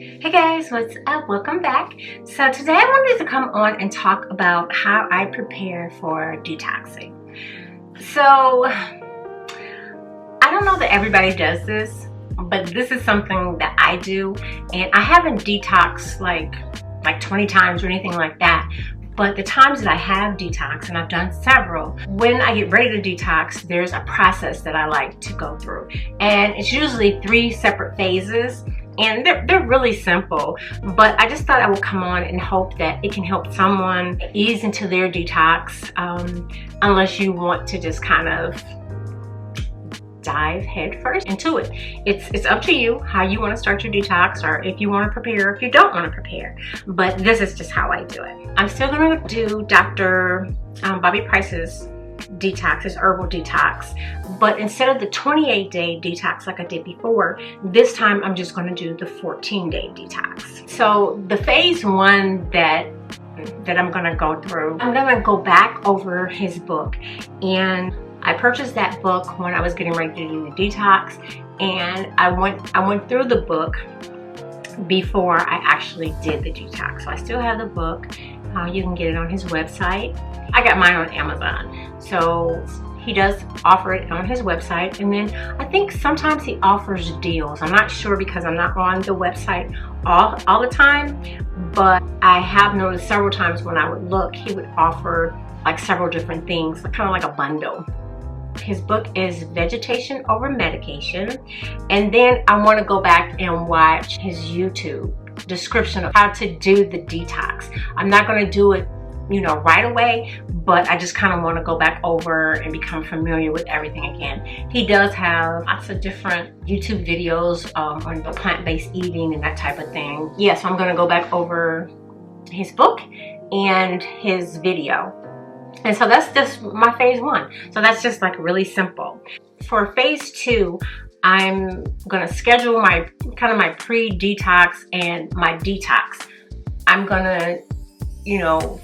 Hey guys, what's up? Welcome back. So today I wanted to come on and talk about how I prepare for detoxing. So I don't know that everybody does this, but this is something that I do, and I haven't detoxed like 20 times or anything like that. But the times that I have detoxed, and I've done several, when I get ready to detox, there's a process that I like to go through. And it's usually 3 separate phases, and they're really simple. But I just thought I would come on and hope that it can help someone ease into their detox, unless you want to just kind of dive head first into it. It's up to you how you want to start your detox, or if you want to prepare, if you don't want to prepare. But this is just how I do it. I'm still going to do Dr. Bobby Price's detox, his Herbal Detox, but instead of the 28-day detox like I did before, this time I'm just going to do the 14-day detox. So the phase 1 that I'm going to go through, I'm going to go back over his book. And I purchased that book when I was getting ready to do the detox, and I went through the book before I actually did the detox. So I still have the book. You can get it on his website. I got mine on Amazon. So he does offer it on his website, and then I think sometimes he offers deals. I'm not sure because I'm not on the website all the time, but I have noticed several times when I would look, he would offer like several different things, kind of like a bundle. His book is Vegetation Over Medication. And then I want to go back and watch his YouTube description of how to do the detox. I'm not going to do it, right away, but I just kind of want to go back over and become familiar with everything again. He does have lots of different YouTube videos on the plant-based eating and that type of thing. Yeah, so I'm going to go back over his book and his video. And so that's just my phase 1. So that's just like really simple. For phase 2, I'm going to schedule my pre-detox and my detox. I'm going to,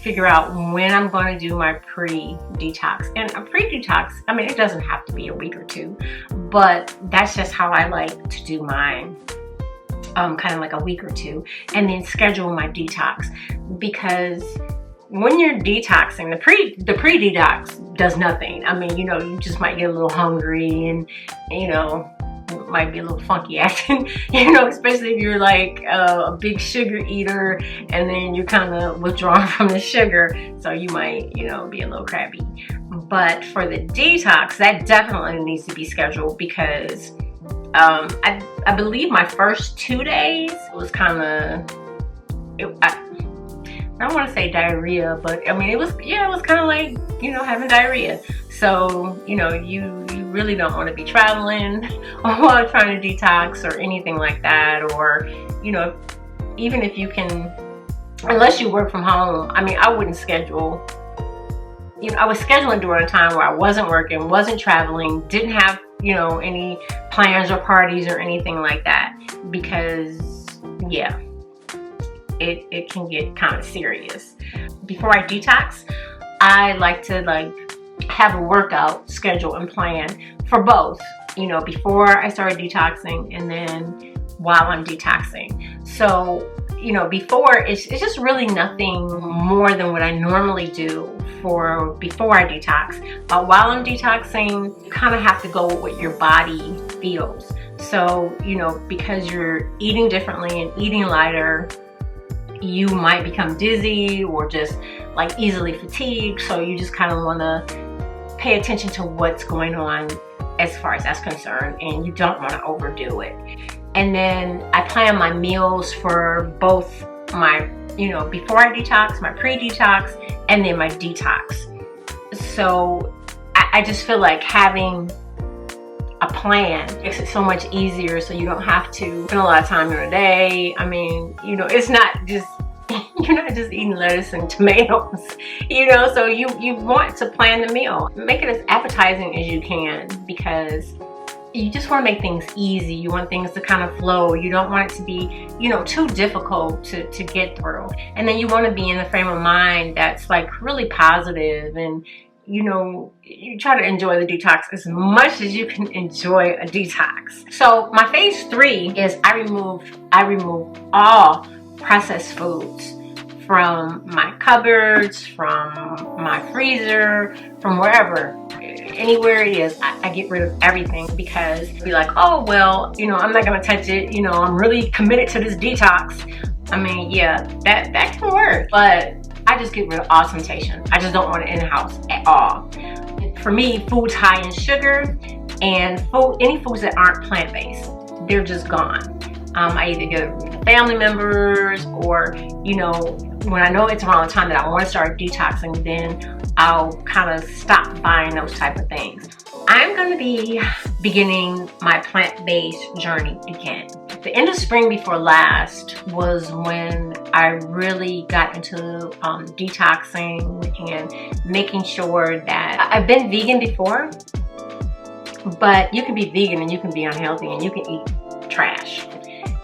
figure out when I'm going to do my pre-detox. And a pre-detox, it doesn't have to be a week or 2, but that's just how I like to do mine. Kind of like a week or 2, and then schedule my detox, because when you're detoxing, the pre-detox does nothing. You just might get a little hungry, and might be a little funky acting, especially if you're like a big sugar eater, and then you're kind of withdrawn from the sugar, so you might, be a little crabby. But for the detox, that definitely needs to be scheduled, because I believe my first 2 days was kind of, I don't want to say diarrhea, but it was kind of like, having diarrhea. So, you really don't want to be traveling while trying to detox or anything like that. Or, even if you can, unless you work from home, I wouldn't schedule. I was scheduling during a time where I wasn't working, wasn't traveling, didn't have, any plans or parties or anything like that, because, yeah, it can get kind of serious. Before I detox, I like to have a workout schedule and plan for both, before I started detoxing and then while I'm detoxing. So, before, it's just really nothing more than what I normally do for before I detox. But while I'm detoxing, you kind of have to go with what your body feels. So, because you're eating differently and eating lighter, you might become dizzy or just easily fatigued. So you just kind of want to pay attention to what's going on as far as that's concerned, and you don't want to overdo it. And then I plan my meals for both my, before I detox, my pre-detox, and then my detox. So I just feel like having a plan makes it so much easier, so you don't have to spend a lot of time in a day. It's not just, you're not just eating lettuce and tomatoes, so you want to plan the meal. Make it as appetizing as you can, because you just want to make things easy. You want things to kind of flow. You don't want it to be, too difficult to get through. And then you want to be in the frame of mind that's really positive, and you try to enjoy the detox as much as you can enjoy a detox. So my phase 3 is I remove all processed foods from my cupboards, from my freezer, from wherever, anywhere it is. I get rid of everything, because be like, oh well, I'm not gonna touch it, I'm really committed to this detox. I mean, yeah, that can work, but I just get rid of all temptation. I just don't want it in the house at all. For me, foods high in sugar and any foods that aren't plant-based, they're just gone. I either get rid of family members, or when I know it's around the time that I want to start detoxing, then I'll kind of stop buying those type of things. I'm going to be beginning my plant-based journey again. The end of spring before last was when I really got into detoxing and making sure that I've been vegan before, but you can be vegan and you can be unhealthy and you can eat trash.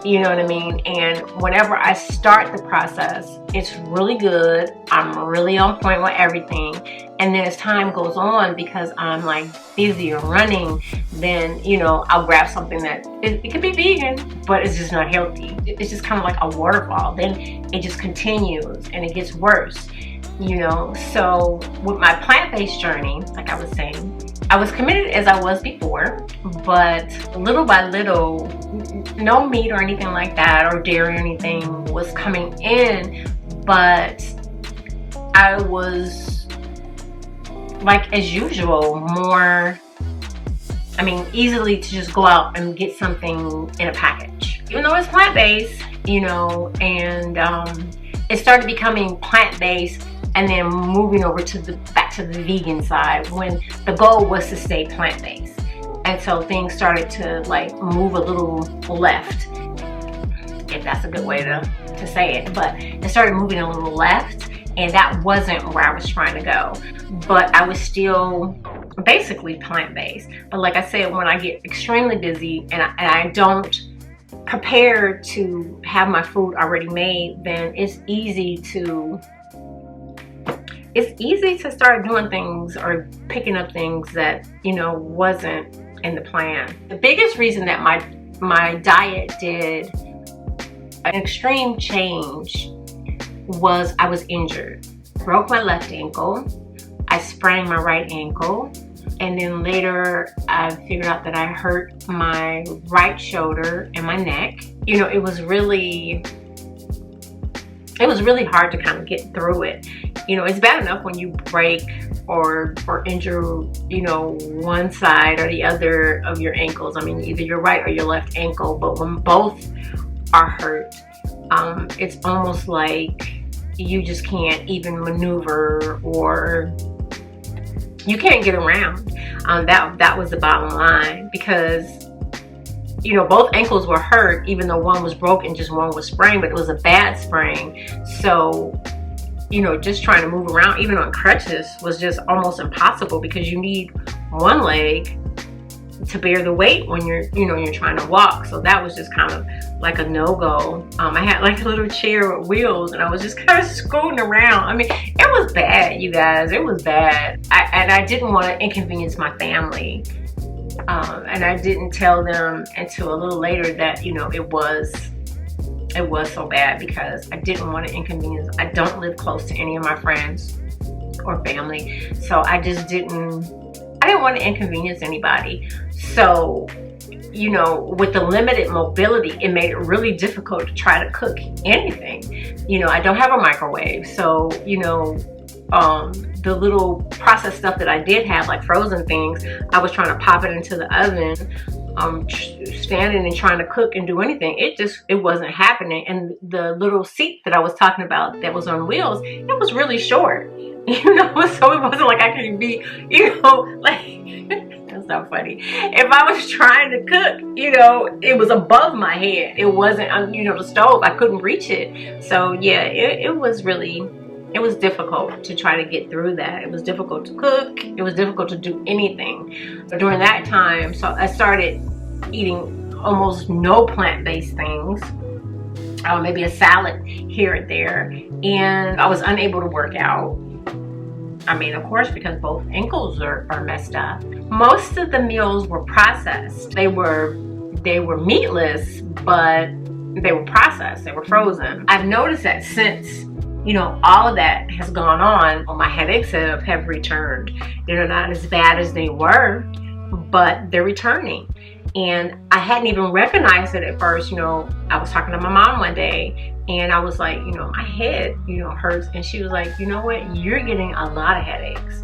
You know what I mean? And whenever I start the process, it's really good. I'm really on point with everything. And then as time goes on, because I'm like busy or running, then, I'll grab something that it could be vegan, but it's just not healthy. It's just kind of like a waterfall. Then it just continues and it gets worse, So with my plant-based journey, like I was saying, I was committed as I was before, but little by little, no meat or anything like that, or dairy or anything was coming in, but I was, like as usual, easily to just go out and get something in a package. Even though it's plant-based, and it started becoming plant-based and then moving over back to the vegan side, when the goal was to stay plant-based. And so things started to like move a little left, if that's a good way to say it. But it started moving a little left, and that wasn't where I was trying to go. But I was still basically plant-based. But like I said, when I get extremely busy and I don't prepare to have my food already made, then it's easy to start doing things or picking up things that wasn't in the plan. The biggest reason that my diet did an extreme change was I was injured. Broke my left ankle, I sprained my right ankle, and then later I figured out that I hurt my right shoulder and my neck. It was really hard to kind of get through it. It's bad enough when you break or injure, one side or the other of your ankles. I mean, either your right or your left ankle, but when both are hurt, it's almost like you just can't even maneuver, or you can't get around. That was the bottom line, because both ankles were hurt, even though one was broken, just one was sprained, but it was a bad sprain. So just trying to move around, even on crutches, was just almost impossible, because you need one leg to bear the weight when you're trying to walk. So that was just kind of like a no-go. I had like a little chair with wheels, and I was just kind of scooting around. I mean, it was bad, you guys. It was bad. And I didn't want to inconvenience my family. And I didn't tell them until a little later that it was so bad, because I didn't want to inconvenience. I don't live close to any of my friends or family, so I didn't want to inconvenience anybody. So with the limited mobility, it made it really difficult to try to cook anything. I don't have a microwave, so the little processed stuff that I did have, like frozen things, I was trying to pop it into the oven, standing and trying to cook and do anything. It wasn't happening. And the little seat that I was talking about that was on wheels, it was really short, so it wasn't like I could be, like, that's not funny. If I was trying to cook, it was above my head. It wasn't on, the stove. I couldn't reach it. So yeah, it was difficult to try to get through that. It was difficult to cook. It was difficult to do anything. But during that time, so I started eating almost no plant-based things. Maybe a salad here and there. And I was unable to work out. I mean, of course, because both ankles are messed up. Most of the meals were processed. They were meatless, but they were processed. They were frozen. I've noticed that since, you know, all of that has gone on, my headaches have returned. They're not as bad as they were, but they're returning. And I hadn't even recognized it at first. You know, I was talking to my mom one day and I was like, you know, my head, you know, hurts. And she was like, you know what? You're getting a lot of headaches.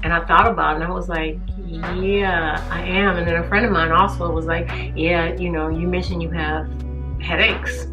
And I thought about it and I was like, yeah, I am. And then a friend of mine also was like, yeah, you know, you mentioned you have headaches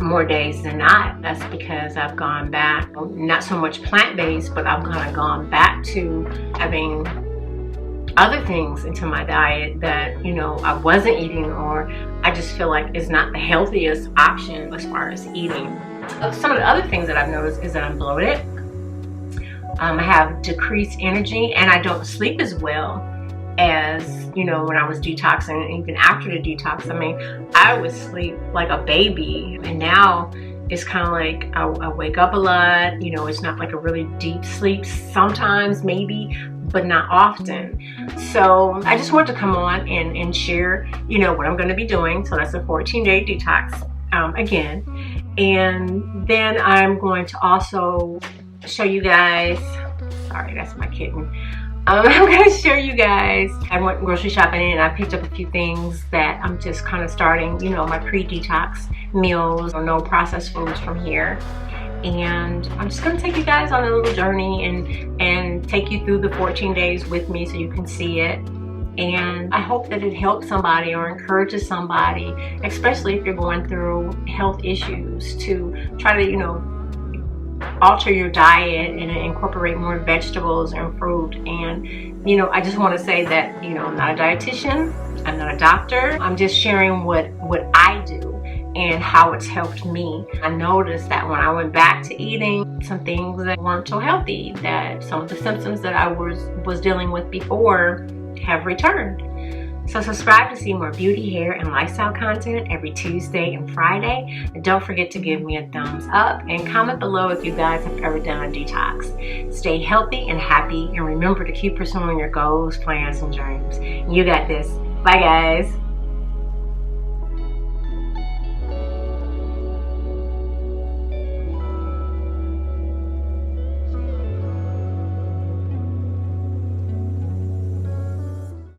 more days than not. That's because I've gone back, not so much plant-based, but I've kind of gone back to having other things into my diet that, you know, I wasn't eating, or I just feel like it's not the healthiest option as far as eating. Some of the other things that I've noticed is that I'm bloated. I have decreased energy and I don't sleep as well as, you know, when I was detoxing. And even after the detox, I mean, I would sleep like a baby, and now it's kind of like I wake up a lot. You know, it's not like a really deep sleep, sometimes maybe, but not often. So I just wanted to come on and share, you know, what I'm going to be doing. So that's a 14-day detox again. And then I'm going to also show you guys, sorry, that's my kitten. I'm going to show you guys, I went grocery shopping and I picked up a few things that I'm just kind of starting, you know, my pre-detox meals, or no processed foods from here. And I'm just going to take you guys on a little journey and take you through the 14 days with me so you can see it. And I hope that it helps somebody or encourages somebody, especially if you're going through health issues, to try to, you know, alter your diet and incorporate more vegetables and fruit. And, you know, I just want to say that, you know, I'm not a dietitian, I'm not a doctor. I'm just sharing what I do and how it's helped me. I noticed that when I went back to eating some things that weren't so healthy, that some of the symptoms that I was dealing with before have returned. So subscribe to see more beauty, hair, and lifestyle content every Tuesday and Friday. And don't forget to give me a thumbs up and comment below if you guys have ever done a detox. Stay healthy and happy, and remember to keep pursuing your goals, plans, and dreams. You got this. Bye, guys.